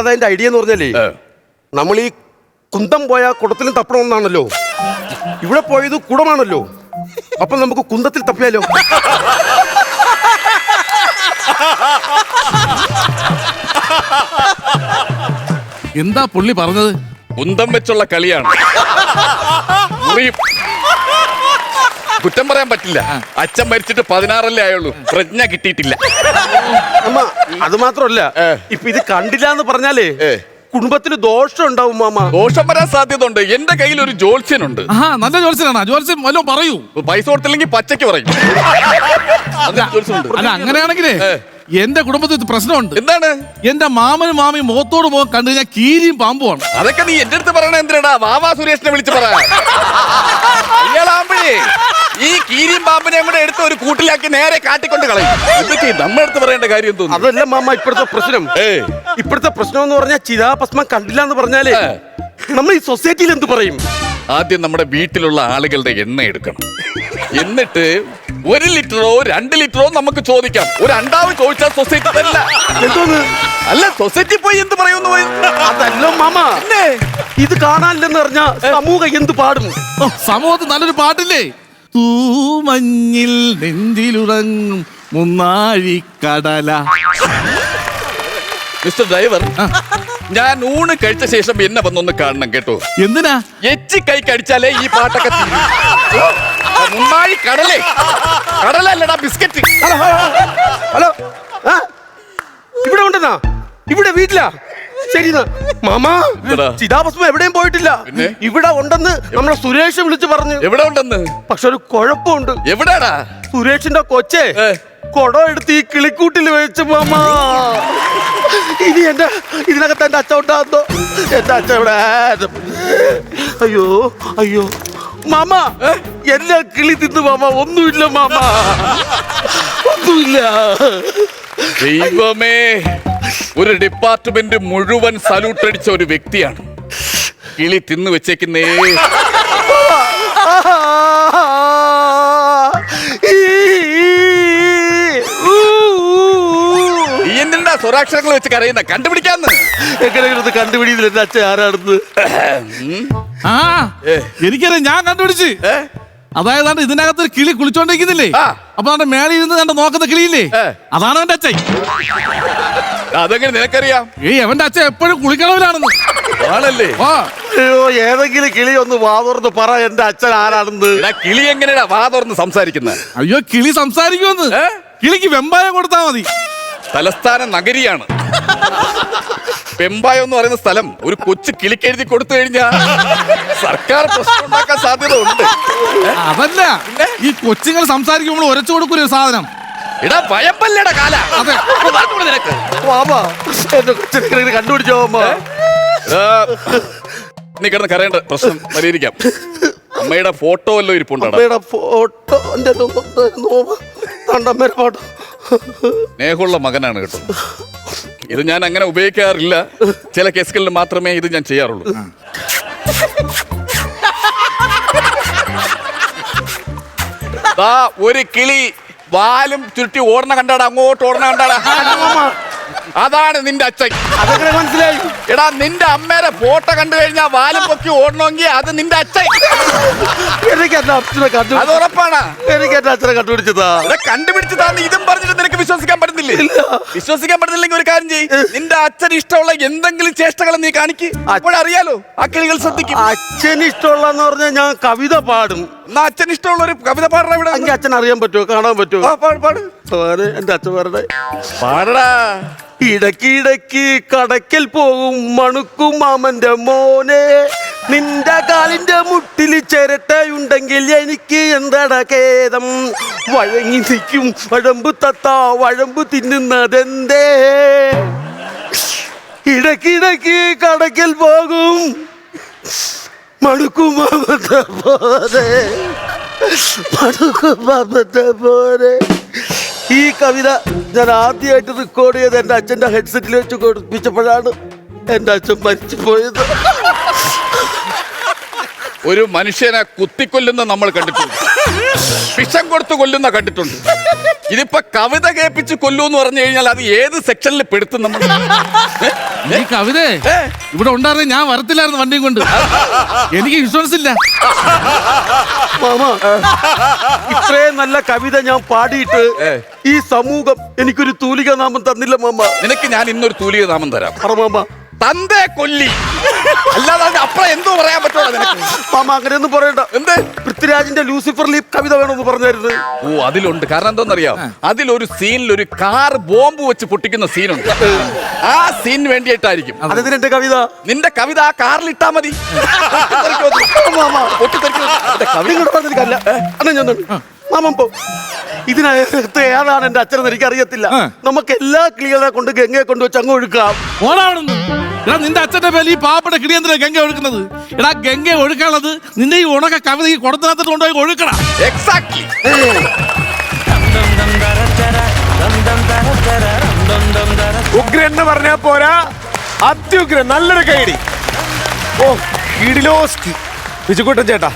അതതിന്റെ idea എന്ന് പറഞ്ഞാലേ നമ്മൾ ഈ കുന്തം പോയ കുടത്തിലും തപ്പണമെന്നാണല്ലോ. ഇവിടെ പോയത് കുടമാണല്ലോ. അപ്പൊ നമുക്ക് കുന്തത്തിൽ തപ്പിയാലോ? എന്താ പുള്ളി പറഞ്ഞത്? കുന്തം വെച്ചുള്ള കളിയാണ്. കുറ്റം പറയാൻ പറ്റില്ല. അച്ഛൻ മരിച്ചിട്ട് 16 ആയുള്ളൂ, പ്രജ്ഞ കിട്ടിയിട്ടില്ല. അമ്മ അത് മാത്രമല്ല, ഇപ്പൊ ഇത് കണ്ടില്ല എന്ന് പറഞ്ഞാലേ കുടുംബത്തിന് ദോഷം ഉണ്ടാവും മാമ. ദോഷം വരാൻ സാധ്യത ഉണ്ട്. എന്റെ കയ്യിൽ ഒരു ജോത്സ്യനുണ്ട്. നല്ല ജോത്സ്യനാണ്. ജോത്സ്യൻ വല്ലതും പറയൂ. പൈസ കൊടുത്തില്ലെങ്കിൽ പച്ചയ്ക്ക് പറയും. അല്ല അങ്ങനെയാണെങ്കിലേ എന്റെ കുടുംബത്തിൽ പ്രശ്നമുണ്ട്. എന്താണ്? എന്റെ മാമനും മാമിയും മുഖത്തോട് മുഖം കണ്ടു കഴിഞ്ഞാൽ കീരിയും പാമ്പുമാണ്. അതൊക്കെ നീ എന്റെ അടുത്ത് പറയണ എന്തിനാ? വാവാ സുരേഷിനെ വിളിച്ച് പറയാ. ഇയാളാകുമ്പോഴേ ഈ കീരിയും പാമ്പിനെയും കൂടെ എടുത്ത് ഒരു കൂട്ടിലാക്കി നേരെ കാട്ടിക്കൊണ്ട് കളയും. ഇതൊക്കെ നമ്മുടെ അടുത്ത് പറയേണ്ട കാര്യം തോന്നുന്നു. അതല്ല മാമ ഇപ്പോഴത്തെ പ്രശ്നം. ഇപ്പോഴത്തെ പ്രശ്നം എന്ന് പറഞ്ഞാൽ ചിതാഭസ്മം കണ്ടില്ല എന്ന് പറഞ്ഞാലേ നമ്മൾ ഈ സൊസൈറ്റിയിൽ എന്ത് പറയും? ആദ്യം നമ്മുടെ വീട്ടിലുള്ള ആളുകളുടെ എണ്ണ എടുക്കണം. എന്നിട്ട് 1 ലിറ്ററോ 2 ലിറ്ററോ നമുക്ക് ചോദിക്കാം. ഒരു അണ്ടാവ് ചോദിച്ചാൽ സൊസൈറ്റി തരില്ല. എന്തോന്ന്? അല്ല, സൊസൈറ്റി പോയി എന്ത് പറയുന്നു? അതല്ലോ മാമ, ഇത് കാണാനില്ലെന്ന് പറഞ്ഞാ സമൂഹം എന്ത് പാടും? സമൂഹത്തിൽ നല്ലൊരു പാട്ടില്ലേ? തൂമഞ്ഞിൽ നെഞ്ചിലുറങ്ങും മുന്നാഴിക്കടല. മിസ്റ്റർ ഡ്രൈവർ, ഞാൻ ഊണ് കഴിച്ച ശേഷം എന്നെ വന്നൊന്ന് കാണണം കേട്ടോ. എന്തിനാ? എച്ചി കൈ കടിച്ചാലേ ഈ പാട്ടൊക്കെ തീരും. മുന്നാഴി കടലേ, കടലല്ലടാ ബിസ്ക്കറ്റ്. ഹലോ, ഇവിടെ ഉണ്ടെന്നാ? ഇവിടെ വീട്ടിലാ? ശരി മാമാ, ചിതാഭസ്മം എവിടെയും പോയിട്ടില്ല. ഇവിടെ ഉണ്ടെന്ന് നമ്മളെ സുരേഷ് വിളിച്ചു പറഞ്ഞു. എവിടെ ഉണ്ടെന്ന്? പക്ഷെ ഒരു കുഴപ്പമുണ്ട്. എവിടാടാ? സുരേഷിന്റെ കൊച്ചേ കൊടം എടുത്ത് ഈ കിളിക്കൂട്ടിൽ വെച്ച് മാമാ. ഇനി ഇതിനകത്ത് എന്റെ അച്ഛൻ ഉണ്ടാകുന്നോ? എന്റെ അച്ഛൻ ഇവിടെ. അയ്യോ അയ്യോ മാമ, എല്ലാം കിളി തിന്നു മാമ. ഒന്നുമില്ല മാമ, ഒന്നുമില്ല. ദൈവമേ, ഒരു ഡിപ്പാർട്ട്മെന്റ് മുഴുവൻ സല്യൂട്ട് അടിച്ച ഒരു വ്യക്തിയാണ്. കിളി തിന്നു വെച്ചേക്കുന്നേ. എന്താ സ്വരാക്ഷരങ്ങൾ വെച്ച് കരയുന്ന? കണ്ടുപിടിക്കാന്ന്. എങ്ങനെ കണ്ടുപിടിച്ചില്ല എന്റെ അച്ഛൻ ആരാണെന്ന്? എനിക്കറിയാം, ഞാൻ കണ്ടുപിടിച്ച്. അതായത് ഇതിനകത്ത് ഒരു കിളി കുളിച്ചോണ്ടിരിക്കുന്നില്ലേ? അപ്പൊ അവന്റെ മേളിൽ ഇരുന്ന് കണ്ട് നോക്കുന്ന കിളിയില്ലേ, അതാണ് അവന്റെ അച്ഛൻ. അതെങ്ങനെ നിനക്കറിയാം? അവന്റെ അച്ഛൻ എപ്പോഴും കുളിക്കണവരാണെന്ന്. ആണല്ലേ? അയ്യോ, ഏതെങ്കിലും കിളി ഒന്ന് വാതുറന്ന് പറ എന്റെ അച്ഛൻ ആരാണെന്ന്. കിളി എങ്ങനെയാ വാതുറന്ന് സംസാരിക്കുന്നത്? അയ്യോ, കിളി സംസാരിക്കുമെന്ന്. കിളിക്ക് വെമ്പായം കൊടുത്താൽ മതി. തലസ്ഥാന നഗരിയാണ് പെമ്പായം എന്ന് പറയുന്ന സ്ഥലം. ഒരു കൊച്ചു കിളിക്കെഴുതി കൊടുത്തു കഴിഞ്ഞാൽ സർക്കാർ പ്രശ്നം ഉണ്ടാക്കാൻ സാധ്യത ഉണ്ട്. അതല്ല, ഈ കൊച്ചുങ്ങൾ സംസാരിക്കുമ്പോൾ ഉരച്ചു കൊടുക്കൊരു സാധനം. ഇടാ ഭയപ്പല്ലടാ കാല. എന്റെ കൊച്ചിനെ കണ്ടുപിടിച്ചോ? നീ കിടന്ന് കരയേണ്ട പ്രശ്നം പരിഹരിക്കാം. അമ്മയുടെ ഫോട്ടോ വല്ലോ ഇരിപ്പുണ്ടോ? ഫോട്ടോ സ്നേഹമുള്ള മകനാണ് കേട്ടോ. ഇത് ഞാൻ അങ്ങനെ ഉപയോഗിക്കാറില്ല. ചില കേസുകളിൽ മാത്രമേ ഇത് ഞാൻ ചെയ്യാറുള്ളൂ. ഒരു കിളി വാലും ചുരുട്ടി ഓടണ കണ്ടാടാ, അങ്ങോട്ട് ഓടണ കണ്ടാടാ. അതാണ് നിന്റെ അച്ഛൻ. അതെങ്ങനെ മനസ്സിലായി? എടാ, നിന്റെ അമ്മേരെ ഫോട്ടോ കണ്ടു കഴിഞ്ഞാൽ വാലും പൊക്കി ഓടണമെങ്കിൽ അത് നിന്റെ അച്ഛൻ. അത് ഉറപ്പാണ്. എനിക്ക് എന്റെ അച്ഛനെ കണ്ടുപിടിച്ചതാ. കണ്ടുപിടിച്ചതാന്ന് ഇതും പറഞ്ഞിട്ട് നിനക്ക് വിശ്വസിക്കാൻ പറ്റുന്നില്ലേ? വിശ്വസിക്കാൻ പറ്റുന്നില്ലെങ്കിൽ ഒരു കാര്യം ചെയ്യ്. നിന്റെ അച്ഛന് ഇഷ്ടമുള്ള എന്തെങ്കിലും ചേഷ്ടകൾ നീ കാണിക്ക്. അപ്പോഴറിയാലോ ആ കിളികൾ ശ്രദ്ധിക്കും. അച്ഛന് ഇഷ്ടമുള്ളന്ന് പറഞ്ഞാൽ ഞാൻ കവിത പാടും. എന്നാ അച്ഛന് ഇഷ്ടമുള്ള ഒരു കവിത പാടണ ഇവിടെ. എനിക്ക് അച്ഛൻ അറിയാൻ പറ്റുമോ? കാണാൻ പറ്റുമോ? പാട്. എന്റെ അച്ഛൻ പാടണേ. പാടടാ. ഇടക്കിടക്ക് കടക്കൽ പോകും മണുക്കും മാമന്റെ മോനെ, നിന്റെ കാലിന്റെ മുട്ടിൽ ചിരട്ടയുണ്ടെങ്കിൽ എനിക്ക് എന്താടാ ഖേദം. വഴങ്ങി നിൽക്കും വഴമ്പ് തത്ത വഴമ്പ് തിന്നുന്നതെന്തേ. ഇടക്കിടക്ക് കടക്കൽ പോകും മണുക്കും മാമന്റെ പോലെ, മണുക്കും മാമന്റെ പോലെ. ഈ കവിത ഞാൻ ആദ്യമായിട്ട് റെക്കോർഡ് ചെയ്ത് എൻ്റെ അച്ഛൻ്റെ ഹെഡ്സെറ്റിൽ വെച്ച് കൊടുപ്പിച്ചപ്പോഴാണ് എൻ്റെ അച്ഛൻ മരിച്ചു പോയത്. ഒരു മനുഷ്യനെ കുത്തിക്കൊല്ലുന്ന നമ്മൾ കണ്ടിട്ടുണ്ട്. വിഷം കൊടുത്ത് കൊല്ലുന്ന കണ്ടിട്ടുണ്ട്. ഇതിപ്പോ കവിത കേൾപ്പിച്ച് കൊല്ലൂന്ന് പറഞ്ഞു കഴിഞ്ഞാൽ അത് ഏത് സെക്ഷനിൽ പെടുത്തും നമ്മൾ? ഈ കവിതേ ഇവിടെ ഉണ്ടായിരുന്നെ ഞാൻ വരത്തില്ലായിരുന്നു വണ്ടിയും കൊണ്ട്. എനിക്ക് ഇൻഷുറൻസ് ഇല്ല. മാമ, ഇത്രയും നല്ല കവിത ഞാൻ പാടിയിട്ട് ഈ സമൂഹം എനിക്കൊരു തൂലിക നാമം തന്നില്ല മാമ. നിനക്ക് ഞാൻ ഇന്നൊരു തൂലിക നാമം തരാം. പറ മാമ. തന്തേ കൊല്ലി. അല്ലാതെ അപ്പുറം എന്തോ പറയാൻ പറ്റുമോ നിനക്ക്? മാമ അങ്ങനെയൊന്നും പറയണ്ട. എന്ത്? പൃഥ്വിരാജിന്റെ ലൂസിഫർ ലീപ് കവിത വേണമെന്ന് പറഞ്ഞായിരുന്നു. ഓ, അതിലുണ്ട്. കാരണം എന്തോന്നറിയാം, അതിലൊരു സീനിൽ ഒരു കാർ ബോംബ് വെച്ച് പൊട്ടിക്കുന്ന സീനുണ്ട്. ആ സീൻ വേണ്ടിയിട്ടായിരിക്കും അതിന് എന്റെ കവിത. നിന്റെ കവിത ആ കാറിലിട്ടാ മതി. മാമൻ പോ. ഇതിനകത്ത് ഏതാണ് എന്റെ അച്ഛനെന്ന് എനിക്ക് അറിയത്തില്ല. നമുക്ക് എല്ലാ കിളികളെ കൊണ്ട് ഗംഗയെ കൊണ്ടുവച്ച് അങ്ങ് ഒഴുക്കാം. ഓടാവണമെന്ന്. എടാ നിന്റെ അച്ഛന്റെ പേര് ഈ പാവപ്പെട്ട കിളിയന്തിനാ ഗംഗ ഒഴുക്കുന്നത്? എടാ ഗംഗ ഒഴുക്കാനുള്ളത് നിന്റെ ഈ ഉണക്ക കവിത ഈ കുടത്തിനകത്ത് കൊണ്ടുപോയി ഒഴുക്കണം. എക്സാക്ട്ലി. ഉഗ്രൻ എന്ന് പറഞ്ഞാ പോരാ, അത്യുഗ്രൻ. നല്ലൊരു കൈഡി. ഓ, കിടിലോസ്കി. വിജുക്കുട്ടൻ ചേട്ടാ.